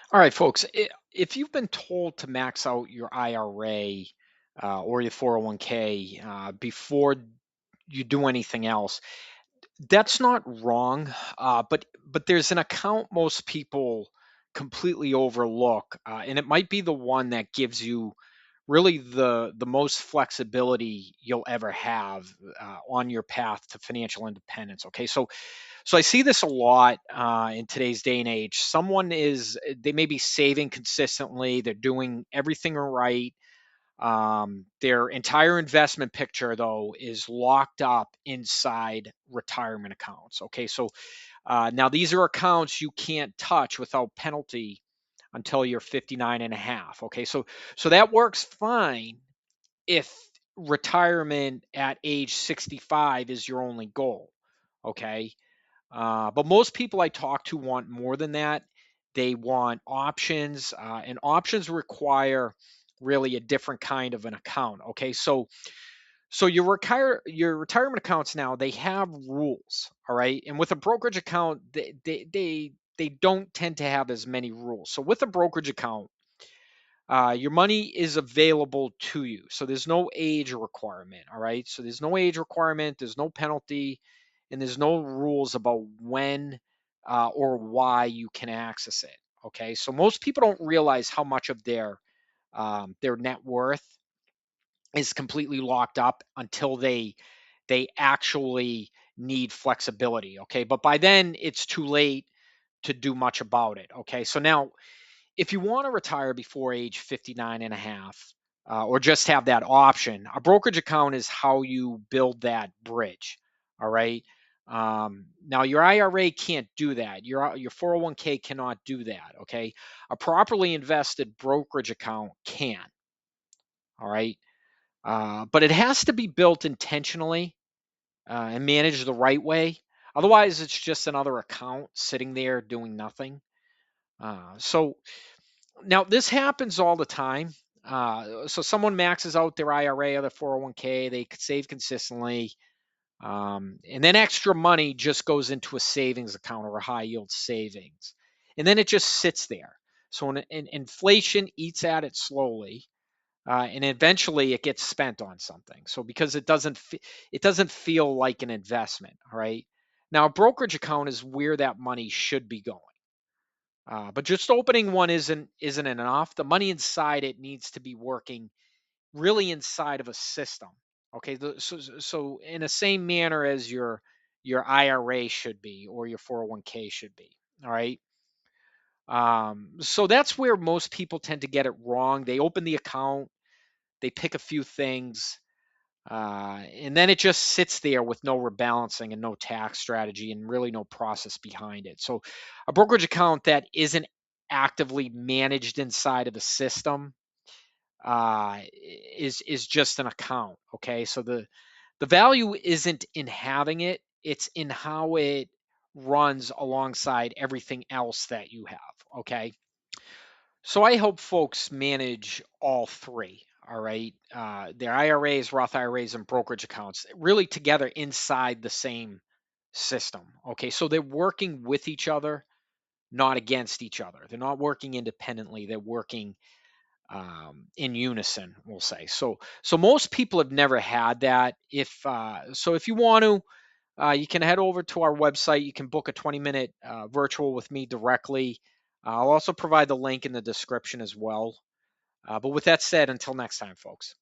All right, folks, if you've been told to max out your IRA or your 401k before you do anything else, that's not wrong. But there's an account most people completely overlook, and it might be the one that gives you really the most flexibility you'll ever have on your path to financial independence. Okay, so I see this a lot in today's day and age. They may be saving consistently, they're doing everything right. Their entire investment picture, though, is locked up inside retirement accounts. Okay, so now these are accounts you can't touch without penalty until you're 59 and a half. Okay, so that works fine if retirement at age 65 is your only goal. Okay, but most people I talk to want more than that. They want options, and options require really a different kind of an account. Okay, so your retirement accounts now they have rules. All right, and with a brokerage account, they don't tend to have as many rules. So with a brokerage account, your money is available to you. So there's no age requirement. All right. So there's no age requirement, there's no penalty, and there's no rules about when or why you can access it. Okay. So most people don't realize how much of their net worth is completely locked up until they actually need flexibility. Okay. But by then it's too late to do much about it. Okay. So now if you want to retire before age 59 and a half, or just have that option, a brokerage account is how you build that bridge. All right. Now your IRA can't do that. Your 401k cannot do that. Okay. A properly invested brokerage account can. All right. But it has to be built intentionally and managed the right way. Otherwise, it's just another account sitting there doing nothing. So now this happens all the time. So someone maxes out their IRA or their 401k, they could save consistently, and then extra money just goes into a savings account or a high yield savings, and then it just sits there. So inflation eats at it slowly, and eventually it gets spent on something. So because it doesn't feel like an investment. All right. Now a brokerage account is where that money should be going. But just opening one isn't enough. The money inside it needs to be working really inside of a system. Okay, so in the same manner as your IRA should be or your 401k should be. All right. So that's where most people tend to get it wrong. They open the account, they pick a few things, and then it just sits there with no rebalancing and no tax strategy and really no process behind it. So a brokerage account that isn't actively managed inside of the system is just an account. Okay, so the value isn't in having it; it's in how it runs alongside everything else that you have. Okay, so I help folks manage all three. All right, their IRAs, Roth IRAs, and brokerage accounts really together inside the same system. Okay, so they're working with each other, not against each other. They're not working independently. They're working in unison, we'll say. So most people have never had that. If you want to, you can head over to our website. You can book a 20-minute virtual with me directly. I'll also provide the link in the description as well. But with that said, until next time, folks.